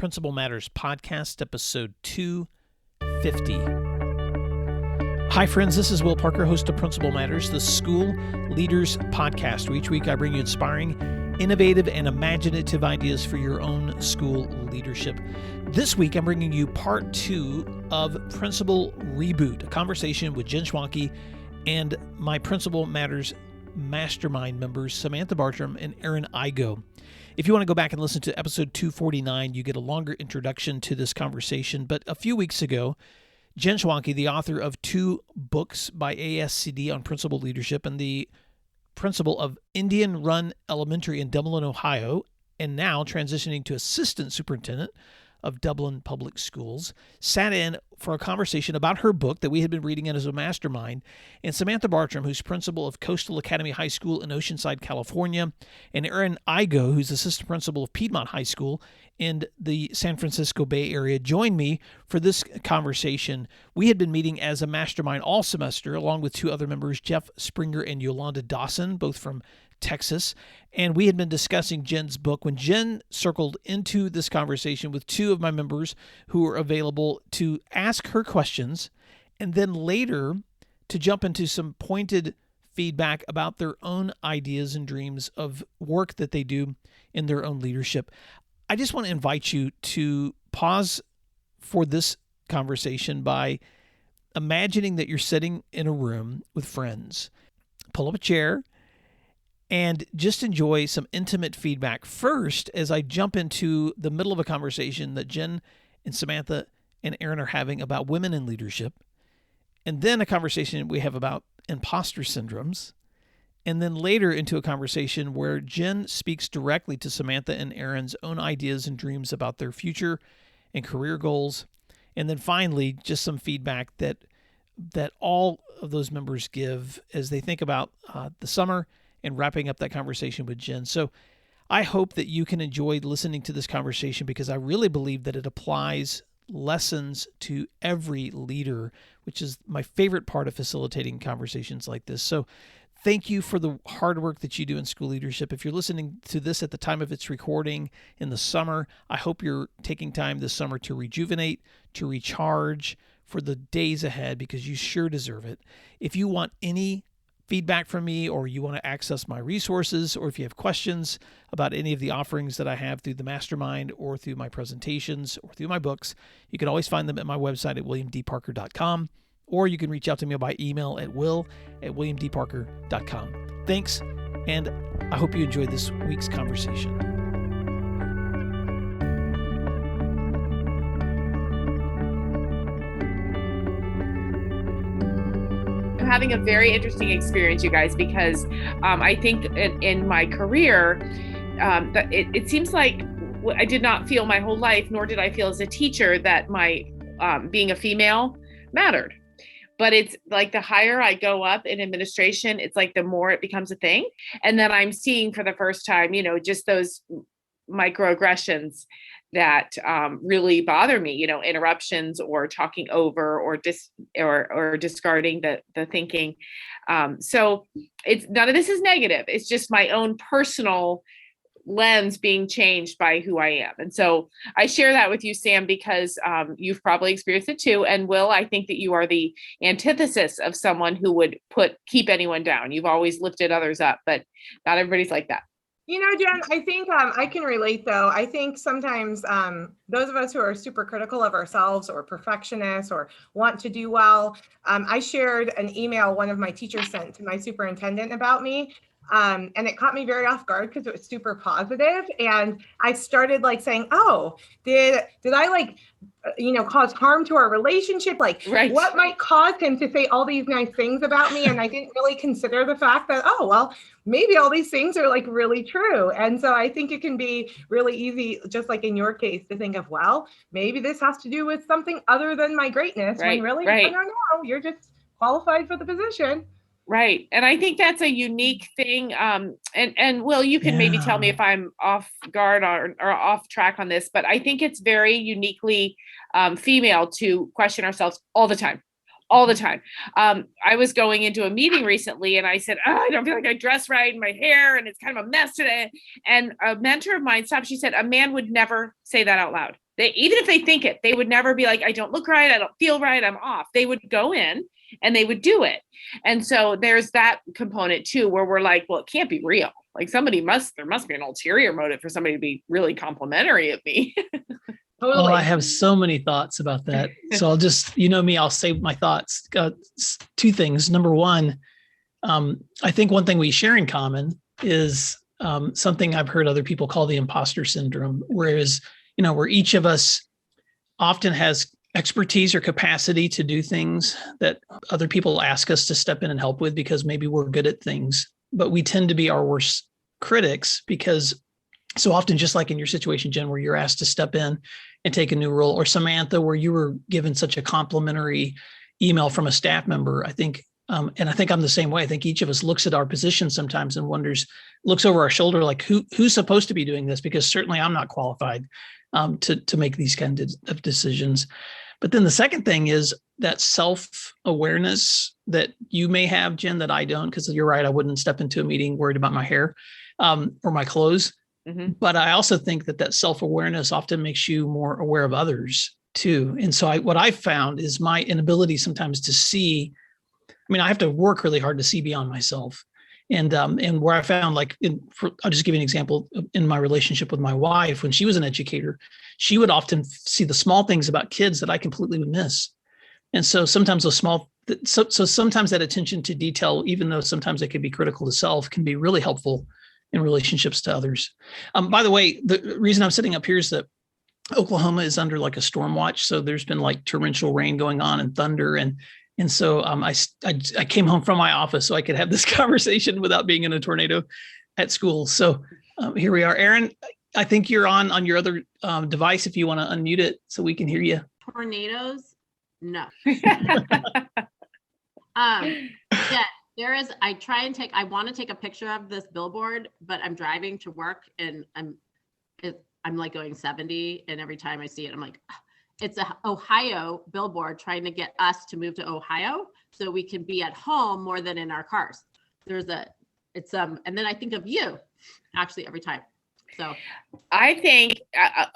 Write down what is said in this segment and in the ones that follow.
Principal Matters Podcast, episode 250. Hi, friends. This is Will Parker, host of Principal Matters, the School Leaders Podcast, where each week I bring you inspiring, innovative, and imaginative ideas for your own school leadership. This week, I'm bringing you part 2 of Principal Reboot, a conversation with Jen Schwanke and my Principal Matters Mastermind members, Samantha Bartrom and Erin Igoe. If you want to go back and listen to episode 249, you get a longer introduction to this conversation. But a few weeks ago, Jen Schwanke, the author of 2 books by ASCD on principal leadership and the principal of Indian Run Elementary in Dublin, Ohio, and now transitioning to assistant superintendent of Dublin Public Schools, sat in for a conversation about her book that we had been reading as a mastermind. And Samantha Bartrom, who's principal of Coastal Academy High School in Oceanside, California, and Erin Igoe, who's assistant principal of Piedmont High School in the San Francisco Bay Area, joined me for this conversation. We had been meeting as a mastermind all semester, along with 2 other members, Jeff Springer and Yolanda Dawson, both from Texas, and we had been discussing Jen's book when Jen circled into this conversation with 2 of my members who were available to ask her questions, and then later to jump into some pointed feedback about their own ideas and dreams of work that they do in their own leadership. I just want to invite you to pause for this conversation by imagining that you're sitting in a room with friends. Pull up a chair and just enjoy some intimate feedback first as I jump into the middle of a conversation that Jen and Samantha and Erin are having about women in leadership, and then a conversation we have about imposter syndromes, and then later into a conversation where Jen speaks directly to Samantha and Erin's own ideas and dreams about their future and career goals, and then finally just some feedback that all of those members give as they think about the summer and wrapping up that conversation with Jen. So I hope that you can enjoy listening to this conversation because I really believe that it applies lessons to every leader, which is my favorite part of facilitating conversations like this. So thank you for the hard work that you do in school leadership. If you're listening to this at the time of its recording in the summer, I hope you're taking time this summer to rejuvenate, to recharge for the days ahead because you sure deserve it. If you want any feedback from me, or you want to access my resources, or if you have questions about any of the offerings that I have through the mastermind or through my presentations or through my books, you can always find them at my website at williamdparker.com, or you can reach out to me by email at will@williamdparker.com. Thanks, and I hope you enjoyed this week's conversation. Having a very interesting experience, you guys, because I think in my career, it seems like I did not feel my whole life, nor did I feel as a teacher, that my being a female mattered. But it's like the higher I go up in administration, it's like the more it becomes a thing. And then I'm seeing for the first time, just those microaggressions that really bother me, interruptions or talking over or discarding the thinking. So it's none of this is negative. It's just my own personal lens being changed by who I am. And so I share that with you, Sam, because you've probably experienced it too. And Will, I think that you are the antithesis of someone who would keep anyone down. You've always lifted others up, but not everybody's like that. Jen, I think I can relate, though. I think sometimes those of us who are super critical of ourselves or perfectionists or want to do well, I shared an email one of my teachers sent to my superintendent about me. And it caught me very off guard because it was super positive. And I started saying, oh, did I cause harm to our relationship? Right. What might cause him to say all these nice things about me? And I didn't really consider the fact that, oh, well, maybe all these things are really true. And so I think it can be really easy, just like in your case, to think of, well, maybe this has to do with something other than my greatness. Right. When really, right. no, you're just qualified for the position. Right. And I think that's a unique thing. And Will, you can maybe tell me if I'm off guard or off track on this, but I think it's very uniquely female to question ourselves all the time. I was going into a meeting recently and I said, I don't feel like I dress right and my hair and it's kind of a mess today. And a mentor of mine stopped. She said, a man would never say that out loud. even if they think it, they would never be like, I don't look right, I don't feel right, I'm off. They would go in and they would do it. And so there's that component too, where we're like, well, it can't be real. Like there must be an ulterior motive for somebody to be really complimentary of me. Totally. Oh, I have so many thoughts about that. So I'll just, me, I'll save my thoughts. Two things. Number one, I think one thing we share in common is something I've heard other people call the imposter syndrome, whereas, where each of us often has expertise or capacity to do things that other people ask us to step in and help with because maybe we're good at things, but we tend to be our worst critics because so often, just like in your situation, Jen, where you're asked to step in and take a new role, or Samantha, where you were given such a complimentary email from a staff member, I think, and I think I'm the same way. I think each of us looks at our position sometimes and looks over our shoulder, like who's supposed to be doing this? Because certainly I'm not qualified to make these kinds of decisions. But then the second thing is that self-awareness that you may have, Jen, that I don't, because you're right, I wouldn't step into a meeting worried about my hair or my clothes. Mm-hmm. But I also think that self-awareness often makes you more aware of others too. And so what I've found is my inability sometimes to see, I have to work really hard to see beyond myself. And where I found I'll just give you an example in my relationship with my wife, when she was an educator, she would often see the small things about kids that I completely would miss. And so sometimes sometimes that attention to detail, even though sometimes it can be critical to self, can be really helpful in relationships to others. By the way, the reason I'm sitting up here is that Oklahoma is under like a storm watch. So there's been like torrential rain going on and thunder. And so I came home from my office so I could have this conversation without being in a tornado at school. So here we are. Erin, I think you're on your other device if you want to unmute it so we can hear you. Tornadoes? No. Yeah. I want to take a picture of this billboard, but I'm driving to work and I'm like going 70. And every time I see it, I'm like, it's a Ohio billboard trying to get us to move to Ohio so we can be at home more than in our cars. And then I think of you actually every time. So I think,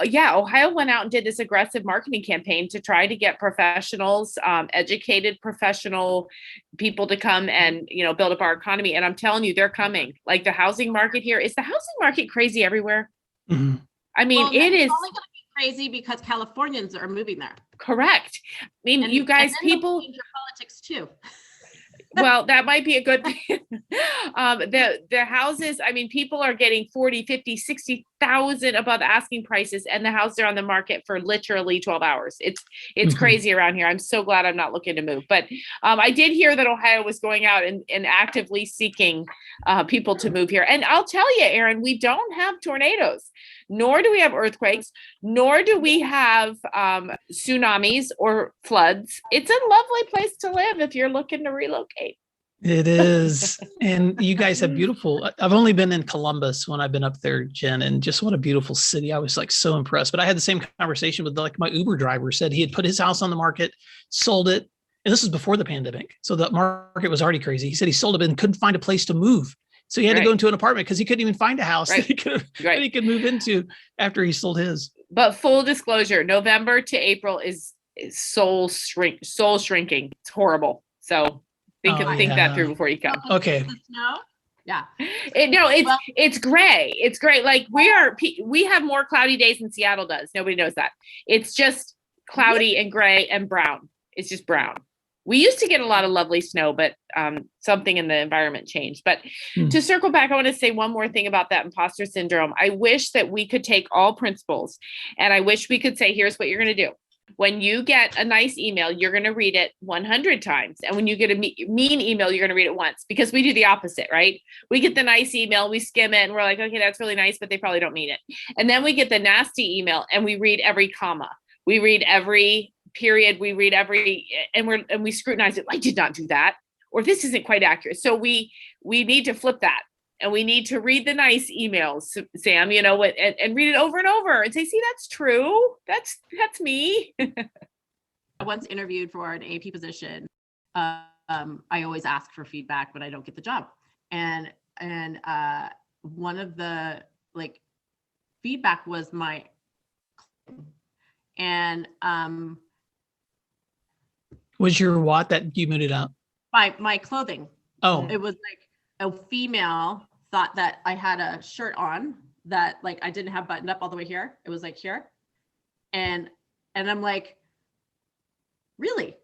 Ohio went out and did this aggressive marketing campaign to try to get professionals, educated professional people to come and, build up our economy. And I'm telling you, they're coming. Like the housing market here, is the housing market crazy everywhere? Mm-hmm. It is only going to be crazy because Californians are moving there. Correct. You guys, people change your politics too. Well, that might be a good thing. The houses, people are getting 40, 50, 60,000 above asking prices, and the houses are on the market for literally 12 hours. It's mm-hmm. crazy around here. I'm so glad I'm not looking to move. But I did hear that Ohio was going out and actively seeking people to move here. And I'll tell you, Erin, we don't have tornadoes, nor do we have earthquakes, nor do we have tsunamis or floods. It's a lovely place to live if you're looking to relocate. It is. And you guys have I've only been in Columbus when I've been up there, Jen, and just what a beautiful city. I was so impressed. But I had the same conversation with my Uber driver. Said he had put his house on the market, sold it. And this was before the pandemic. So the market was already crazy. He said he sold it and couldn't find a place to move. So he had to go into an apartment because he couldn't even find a house that he could move into after he sold his. But full disclosure, November to April is soul shrinking. It's horrible. So think that through before you come. Okay. No. Yeah. It's gray. It's gray. Like we have more cloudy days than Seattle does. Nobody knows that. It's just cloudy and gray and brown. It's just brown. We used to get a lot of lovely snow, but something in the environment changed. But to circle back, I want to say one more thing about that imposter syndrome. I wish that we could take all principals and I wish we could say, here's what you're going to do. When you get a nice email, you're going to read it 100 times. And when you get a mean email, you're going to read it once, because we do the opposite, right? We get the nice email, we skim it, and we're like, okay, that's really nice, but they probably don't mean it. And then we get the nasty email and we read every comma. We read every period. We read and we scrutinize it. I did not do that. Or this isn't quite accurate. So we need to flip that. And we need to read the nice emails, Sam, and read it over and over and say, see, that's true. That's me. I once interviewed for an AP position. I always ask for feedback when I don't get the job. And one of the feedback was And Was your what that you muted out? my clothing. Oh, It was like a female thought that I had a shirt on that like I didn't have buttoned up all the way here. It was like here. And I'm like, really?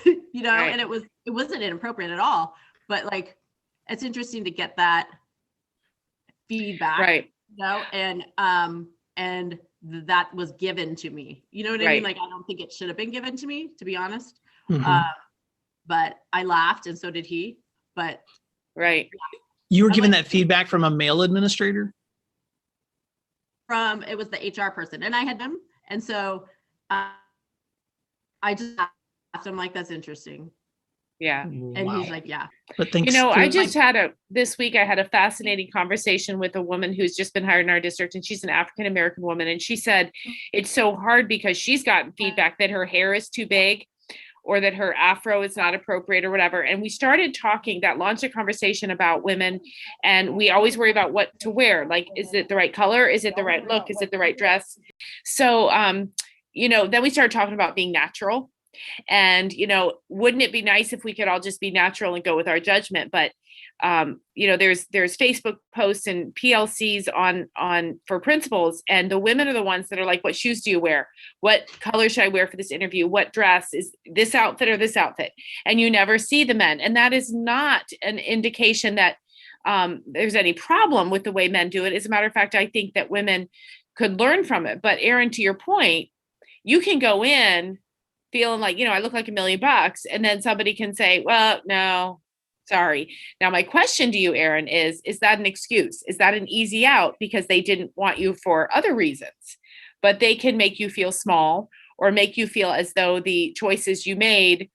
Right. And it wasn't inappropriate at all, but like it's interesting to get that feedback. Right. And that was given to me. You know what I Right. mean? Like I don't think it should have been given to me, to be honest. mhm. But I laughed and so did he. But Right. You were I'm given like- that feedback from a male administrator? it was the HR person and I had them. And so I just laughed. I'm like, that's interesting. Yeah. And Wow. he's like, yeah. But thanks I to- just this week I had a fascinating conversation with a woman who's just been hired in our district, and she's an African-American woman. And she said it's so hard because she's gotten feedback that her hair is too big or that her afro is not appropriate or whatever. And we started talking, that launched a conversation about women. And we always worry about what to wear. Like, is it the right color? Is it the right look? Is it the right dress? So, then we started talking about being natural. And, wouldn't it be nice if we could all just be natural and go with our judgment? But, there's Facebook posts and PLCs on for principals, and the women are the ones that are like, what shoes do you wear? What color should I wear for this interview? What dress is this outfit or this outfit? And you never see the men. And that is not an indication that there's any problem with the way men do it. As a matter of fact, I think that women could learn from it. But Erin, to your point, you can go in feeling like, I look like $1 million, and then somebody can say, well, no, sorry. Now, my question to you, Erin, is that an excuse? Is that an easy out because they didn't want you for other reasons, but they can make you feel small or make you feel as though the choices you made,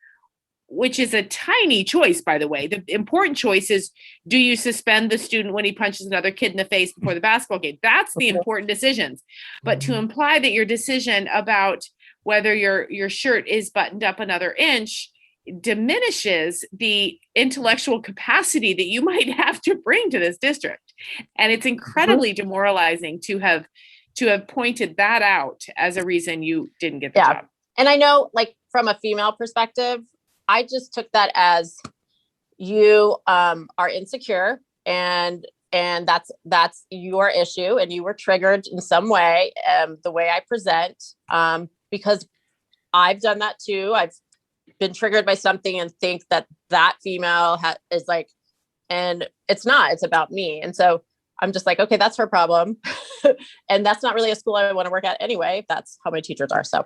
which is a tiny choice, by the way, the important choice is, do you suspend the student when he punches another kid in the face before the basketball game? That's the important decisions. But to imply that your decision about whether your shirt is buttoned up another inch diminishes the intellectual capacity that you might have to bring to this district. And it's incredibly demoralizing to have pointed that out as a reason you didn't get the job. And I know, like, from a female perspective, I just took that as you are insecure and that's your issue, and you were triggered in some way, the way I present, because I've done that too. I've been triggered by something and think that female is like, and it's not, it's about me. And so I'm just like, okay, that's her problem. And that's not really a school I want to work at anyway. That's how my teachers are. So,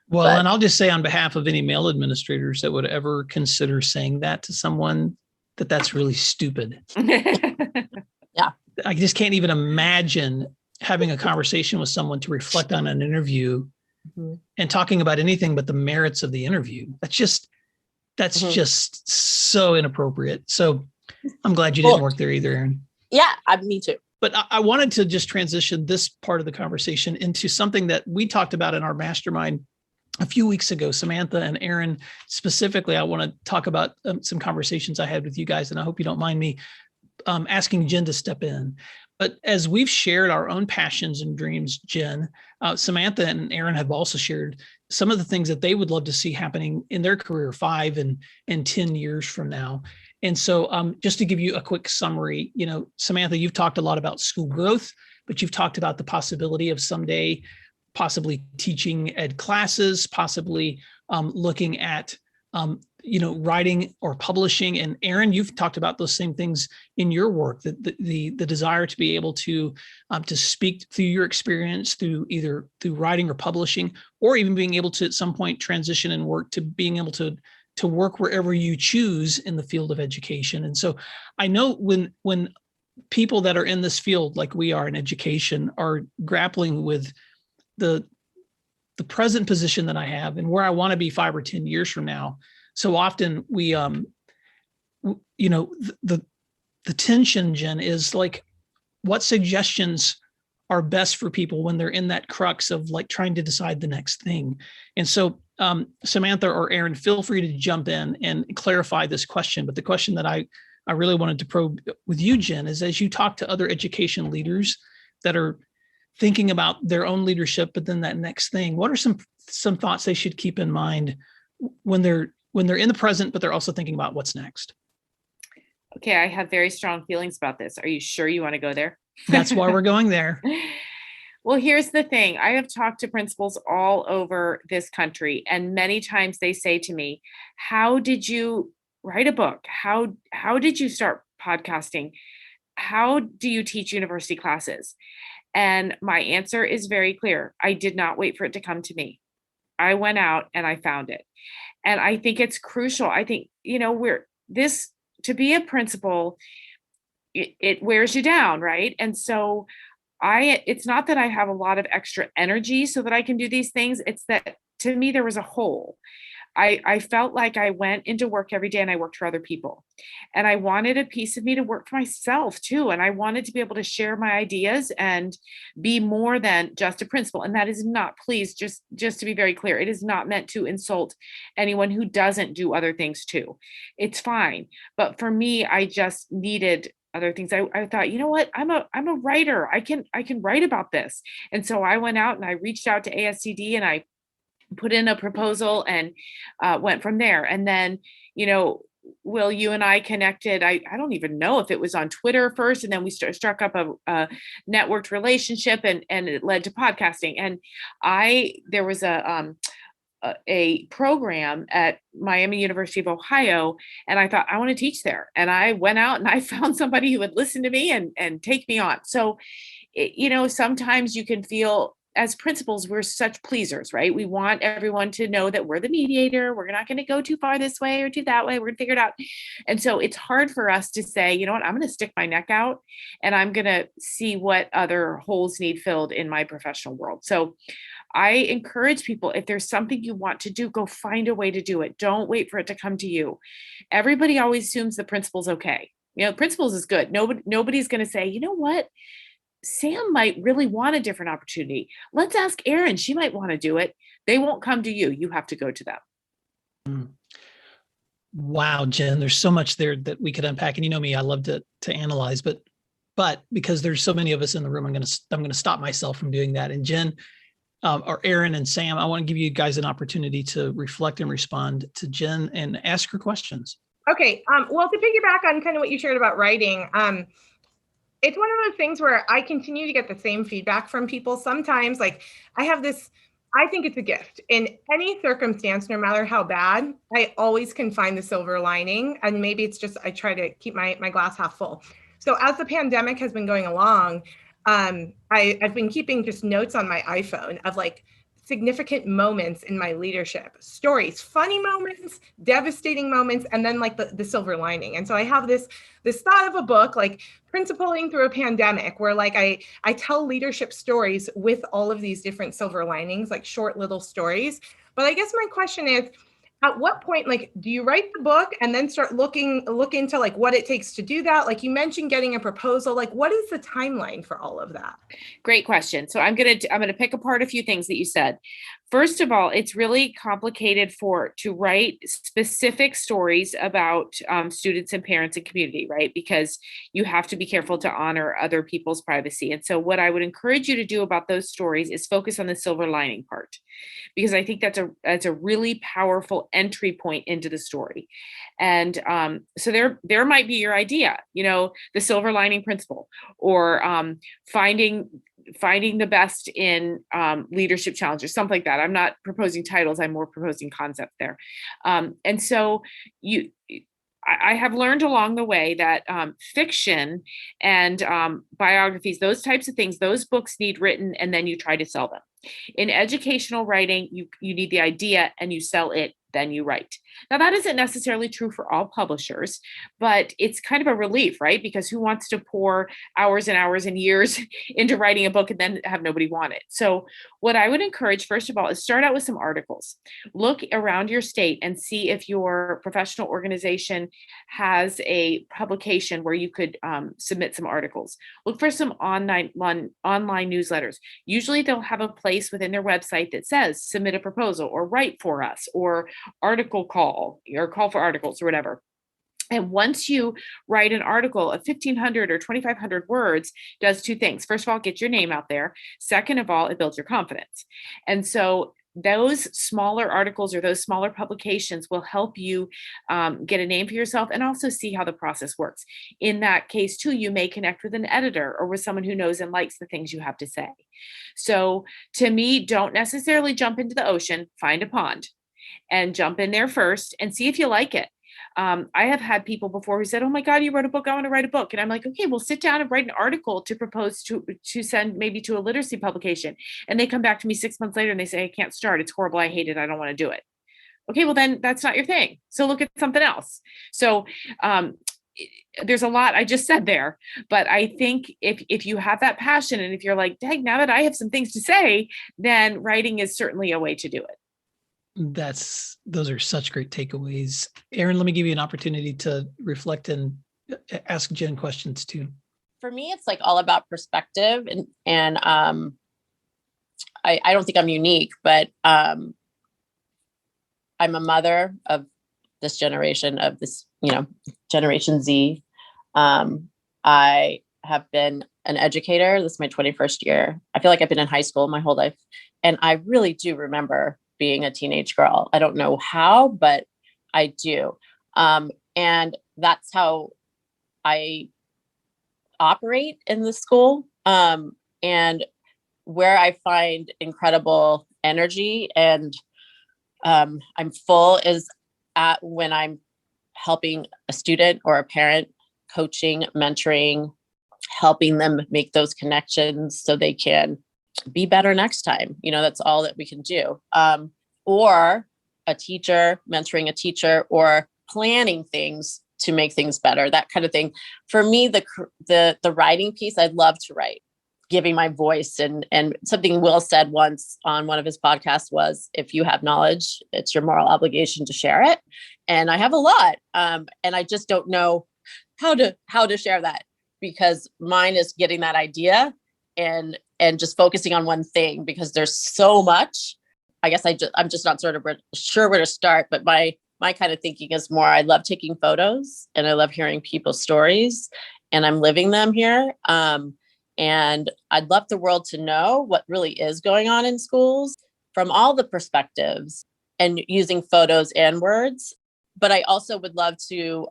well, and I'll just say on behalf of any male administrators that would ever consider saying that to someone, that's really stupid. Yeah. I just can't even imagine having a conversation with someone to reflect on an interview and talking about anything but the merits of the interview. That's just so inappropriate. So I'm glad you didn't work there either, Erin. Yeah, me too. But I wanted to just transition this part of the conversation into something that we talked about in our mastermind a few weeks ago. Samantha and Erin, specifically, I want to talk about some conversations I had with you guys, and I hope you don't mind me asking Jen to step in. But as we've shared our own passions and dreams, Jen, Samantha and Erin have also shared some of the things that they would love to see happening in their career 5 and 10 years from now. And so just to give you a quick summary, Samantha, you've talked a lot about school growth, but you've talked about the possibility of someday possibly teaching ed classes, possibly looking at writing or publishing. And Erin, you've talked about those same things in your work, the desire to be able to speak through your experience through writing or publishing, or even being able to at some point transition and work to being able to work wherever you choose in the field of education. And so I know when people that are in this field, like we are in education, are grappling with the present position that I have and where I want to be 5 or 10 years from now. So often we, the tension, Jen, is like, what suggestions are best for people when they're in that crux of like trying to decide the next thing. And so Samantha or Erin, feel free to jump in and clarify this question. But the question that I really wanted to probe with you, Jen, is as you talk to other education leaders that are thinking about their own leadership, but then that next thing, what are some thoughts they should keep in mind when they're in the present, but they're also thinking about what's next? Okay, I have very strong feelings about this. Are you sure you want to go there? That's why we're going there. Well, here's the thing. I have talked to principals all over this country, and many times they say to me, how did you write a book? How did you start podcasting? How do you teach university classes? And my answer is very clear. I did not wait for it to come to me. I went out and I found it. And I think it's crucial. I think, to be a principal, it wears you down, right? And so it's not that I have a lot of extra energy so that I can do these things. It's that to me, there was a hole. I felt like I went into work every day and I worked for other people. And I wanted a piece of me to work for myself too. And I wanted to be able to share my ideas and be more than just a principal. And that is not, please, just to be very clear, it is not meant to insult anyone who doesn't do other things too. It's fine. But for me, I just needed other things. I thought, you know what, I'm a writer. I can write about this. And so I went out and I reached out to ASCD and I put in a proposal and went from there. And then, Will, you and I connected. I don't even know if it was on Twitter first, and then we struck up a networked relationship, and it led to podcasting. And there was a program at Miami University of Ohio, and I thought, I want to teach there. And I went out and I found somebody who would listen to me and take me on. So, sometimes you can feel, as principals, we're such pleasers, right? We want everyone to know that we're the mediator. We're not going to go too far this way or too that way. We're going to figure it out. And so it's hard for us to say, you know what, I'm going to stick my neck out and I'm going to see what other holes need filled in my professional world. So I encourage people, if there's something you want to do, go find a way to do it. Don't wait for it to come to you. Everybody always assumes the principal's okay. Principals is good. Nobody's going to say, you know what, Sam might really want a different opportunity. Let's ask Erin. She might want to do it. They won't come to you. You have to go to them. Wow, Jen, there's so much there that we could unpack. And you know me, I love to analyze, but because there's so many of us in the room, I'm going to stop myself from doing that. And Jen, or Erin and Sam, I want to give you guys an opportunity to reflect and respond to Jen and ask her questions. Okay. Well, to piggyback on kind of what you shared about writing, it's one of those things where I continue to get the same feedback from people. Sometimes, like, I think it's a gift. In any circumstance, no matter how bad, I always can find the silver lining. And maybe it's just, I try to keep my glass half full. So as the pandemic has been going along, I've been keeping just notes on my iPhone of like significant moments in my leadership, stories, funny moments, devastating moments, and then like the silver lining. And so I have this thought of a book, like Principaling Through a Pandemic, where like I tell leadership stories with all of these different silver linings, like short little stories. But I guess my question is, at what point, like, do you write the book and then start look into like what it takes to do that? Like you mentioned getting a proposal, like what is the timeline for all of that? Great question. So I'm going to pick apart a few things that you said. First of all, it's really complicated to write specific stories about students and parents and community, right? Because you have to be careful to honor other people's privacy. And so what I would encourage you to do about those stories is focus on the silver lining part, because I think that's a really powerful entry point into the story. And so there might be your idea, the silver lining principle, or finding the best in leadership challenges, something like that. I'm not proposing titles. I'm more proposing concept there. And so I have learned along the way that fiction and biographies, those types of things, those books need written, and then you try to sell them. In educational writing, you need the idea and you sell it, then you write. Now, that isn't necessarily true for all publishers, but it's kind of a relief, right? Because who wants to pour hours and hours and years into writing a book and then have nobody want it? So what I would encourage, first of all, is start out with some articles. Look around your state and see if your professional organization has a publication where you could submit some articles. Look for some online newsletters. Usually they'll have a place within their website that says submit a proposal or write for us or article call or call for articles or whatever. And once you write an article of 1,500 or 2,500 words, does two things. First of all, get your name out there. Second of all, it builds your confidence. And so those smaller articles or those smaller publications will help you get a name for yourself and also see how the process works. In that case, too, you may connect with an editor or with someone who knows and likes the things you have to say. So to me, don't necessarily jump into the ocean, find a pond and jump in there first and see if you like it. I have had people before who said, "Oh my God, you wrote a book. I want to write a book." And I'm like, "Okay, well, sit down and write an article to propose to send maybe to a literacy publication." And they come back to me 6 months later and they say, "I can't start. It's horrible. I hate it. I don't want to do it." Okay, well, then that's not your thing. So look at something else. So there's a lot I just said there, but I think if you have that passion and if you're like, "Dang, now that I have some things to say," then writing is certainly a way to do it. Those are such great takeaways. Erin, let me give you an opportunity to reflect and ask Jen questions too. For me, it's like all about perspective, and I don't think I'm unique, but I'm a mother of this generation, of this, Generation Z. I have been an educator. This is my 21st year. I feel like I've been in high school my whole life, and I really do remember being a teenage girl. I don't know how, but I do. And that's how I operate in the school. And where I find incredible energy and I'm full is at when I'm helping a student or a parent, coaching, mentoring, helping them make those connections so they can be better next time. That's all that we can do. Or a teacher, mentoring a teacher, or planning things to make things better, that kind of thing. For me, the writing piece, I'd love to write, giving my voice. And something Will said once on one of his podcasts was, if you have knowledge, it's your moral obligation to share it. And I have a lot. And I just don't know how to share that, because mine is getting that idea and just focusing on one thing, because there's so much. I guess I'm just not sort of sure where to start, but my kind of thinking is more, I love taking photos and I love hearing people's stories, and I'm living them here. And I'd love the world to know what really is going on in schools from all the perspectives and using photos and words. But I also would love to,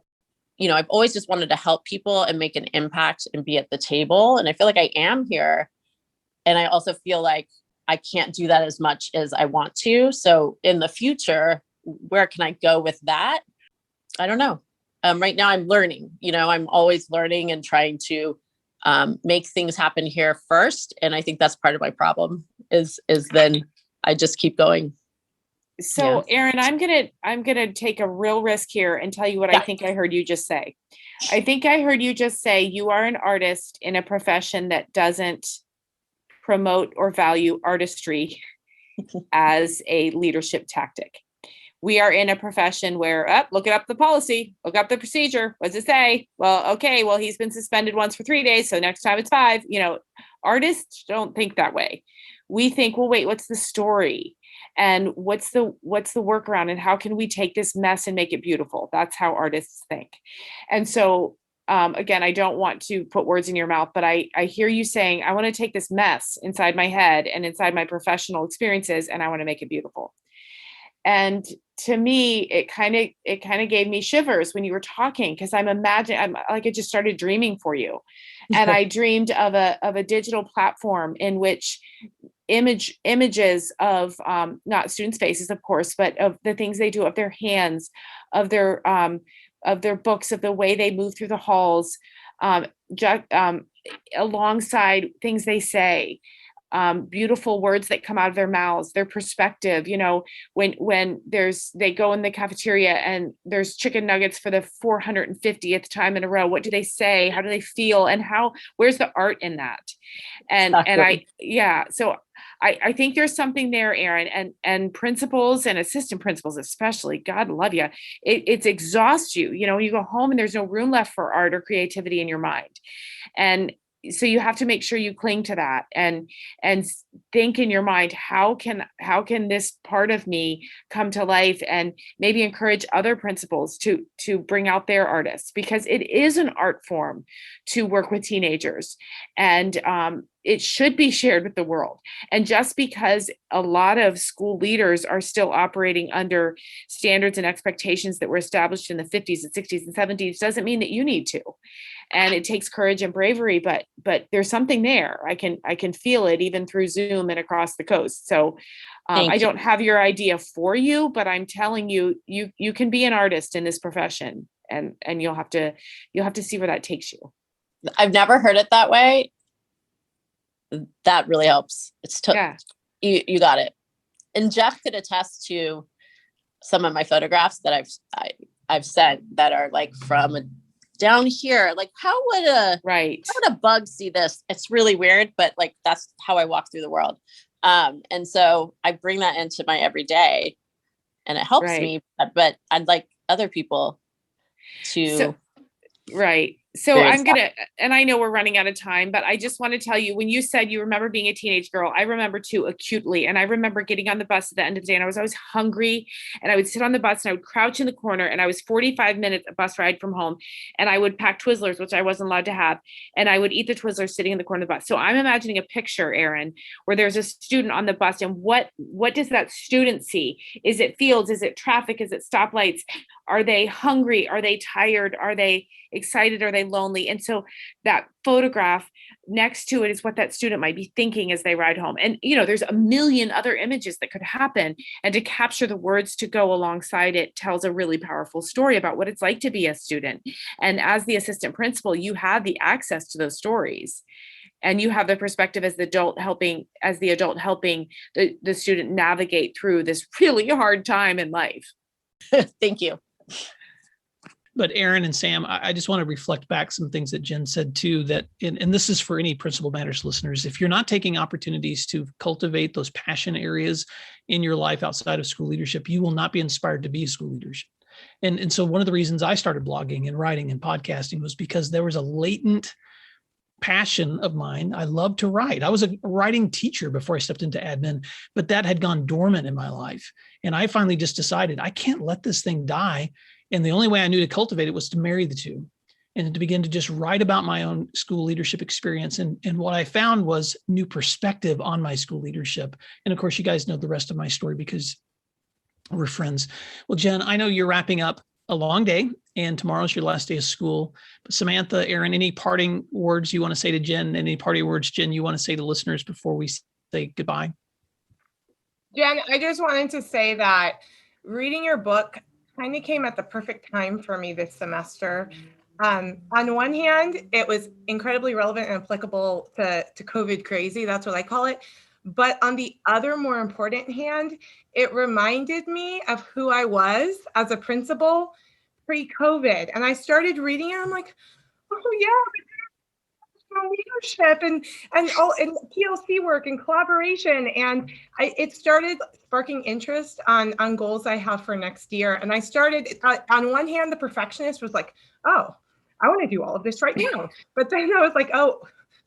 I've always just wanted to help people and make an impact and be at the table. And I feel like I am here. And I also feel like I can't do that as much as I want to. So in the future, where can I go with that? I don't know. Right now I'm learning, I'm always learning and trying to make things happen here first. And I think that's part of my problem is then I just keep going. So Erin, I'm gonna take a real risk here and tell you what I think I heard you just say. I think I heard you just say you are an artist in a profession that doesn't promote or value artistry as a leadership tactic. We are in a profession where, look up the policy, look up the procedure. What does it say? Well, okay, well, he's been suspended once for 3 days, so next time it's 5. Artists don't think that way. We think, well, wait, what's the story? And what's the workaround? And how can we take this mess and make it beautiful? That's how artists think. And so, again, I don't want to put words in your mouth, but I hear you saying, I want to take this mess inside my head and inside my professional experiences, and I want to make it beautiful. And to me, it kind of gave me shivers when you were talking, because I'm like, it just started dreaming for you. And I dreamed of a digital platform in which images of not students' faces, of course, but of the things they do, of their hands, of their books, of the way they move through the halls, alongside things they say. Beautiful words that come out of their mouths, their perspective, when they go in the cafeteria and there's chicken nuggets for the 450th time in a row. What do they say? How do they feel? And where's the art in that? So I think there's something there, Erin, and principals and assistant principals, especially, God love you. It's exhausts you. You go home and there's no room left for art or creativity in your mind. And so you have to make sure you cling to that and think in your mind, how can this part of me come to life, and maybe encourage other principals to bring out their artists, because it is an art form to work with teenagers, and it should be shared with the world. And just because a lot of school leaders are still operating under standards and expectations that were established in the 50s and 60s and 70s doesn't mean that you need to. And it takes courage and bravery, but there's something there. I can feel it even through Zoom and across the coast. So I don't have your idea for you, but I'm telling you, you can be an artist in this profession, and you'll have to see where that takes you. I've never heard it that way. That really helps. You got it. And Jeff could attest to some of my photographs that I've sent that are like from down here. Like, how would a bug see this? It's really weird, but like, that's how I walk through the world. And so I bring that into my everyday, and it helps me, but I'd like other people to. So I'm going to, and I know we're running out of time, but I just want to tell you, when you said you remember being a teenage girl, I remember too acutely. And I remember getting on the bus at the end of the day, and I was always hungry, and I would sit on the bus and I would crouch in the corner, and I was 45 minutes a bus ride from home, and I would pack Twizzlers, which I wasn't allowed to have. And I would eat the Twizzlers sitting in the corner of the bus. So I'm imagining a picture, Erin, where there's a student on the bus, and what does that student see? Is it fields? Is it traffic? Is it stoplights? Are they hungry? Are they tired? Are they excited? Are they lonely? And so that photograph next to it is what that student might be thinking as they ride home. And, there's a million other images that could happen. And to capture the words to go alongside it tells a really powerful story about what it's like to be a student. And as the assistant principal, you have the access to those stories. And you have the perspective as the adult helping the student navigate through this really hard time in life. Thank you. But Erin and Sam, I just want to reflect back some things that Jen said too, that, and this is for any Principal Matters listeners, if you're not taking opportunities to cultivate those passion areas in your life outside of school leadership, you will not be inspired to be school leaders. And so one of the reasons I started blogging and writing and podcasting was because there was a latent passion of mine. I love to write. I was a writing teacher before I stepped into admin, but that had gone dormant in my life. And I finally just decided I can't let this thing die. And the only way I knew to cultivate it was to marry the two and to begin to just write about my own school leadership experience. And what I found was new perspective on my school leadership. And of course, you guys know the rest of my story because we're friends. Well, Jen, I know you're wrapping up a long day, and tomorrow's your last day of school. But Samantha, Erin, any parting words you want to say to Jen? Any parting words, Jen, you want to say to listeners before we say goodbye? Jen, I just wanted to say that reading your book kind of came at the perfect time for me this semester. On one hand, it was incredibly relevant and applicable to COVID crazy. That's what I call it. But on the other, more important hand, it reminded me of who I was as a principal pre-COVID. And I started reading it. I'm like, oh yeah, leadership and PLC work and collaboration. And it started sparking interest on goals I have for next year. And I started, on one hand, the perfectionist was like, oh, I want to do all of this right now. But then I was like, oh,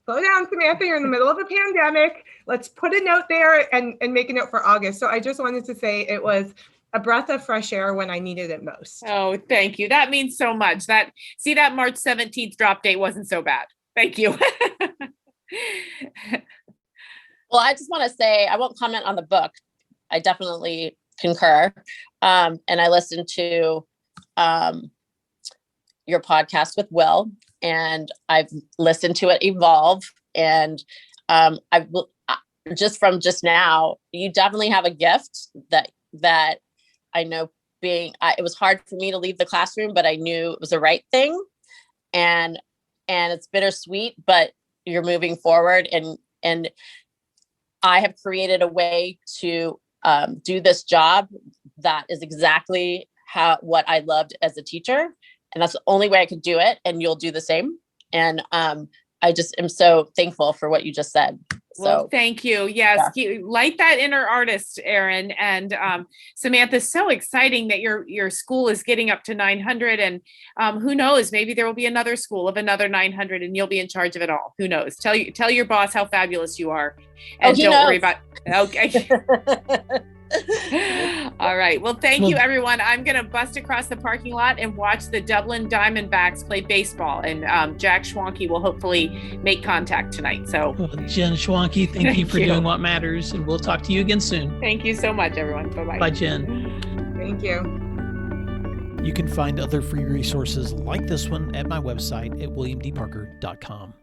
slow down, Samantha, you're in the middle of a pandemic. Let's put a note there and make a note for August. So I just wanted to say it was a breath of fresh air when I needed it most. Oh, thank you. That means so much. That March 17th drop date wasn't so bad. Thank you. Well, I just want to say, I won't comment on the book. I definitely concur. And I listened to your podcast with Will, and I've listened to it evolve. And I will just now, you definitely have a gift that I know it was hard for me to leave the classroom, but I knew it was the right thing. And it's bittersweet, but you're moving forward, and I have created a way to do this job that is exactly what I loved as a teacher. And that's the only way I could do it. And you'll do the same. And I just am so thankful for what you just said. Well, So thank you. Yes, light that inner artist, Erin. And Samantha, so exciting that your school is getting up to 900. And who knows, maybe there will be another school of another 900 and you'll be in charge of it all. Who knows? Tell your boss how fabulous you are. And don't worry about, okay. All right. Well, thank you, everyone. I'm going to bust across the parking lot and watch the Dublin Diamondbacks play baseball. And Jack Schwanke will hopefully make contact tonight. So, Jen Schwanke, thank you for doing what matters. And we'll talk to you again soon. Thank you so much, everyone. Bye-bye. Bye, Jen. Thank you. You can find other free resources like this one at my website at williamdparker.com.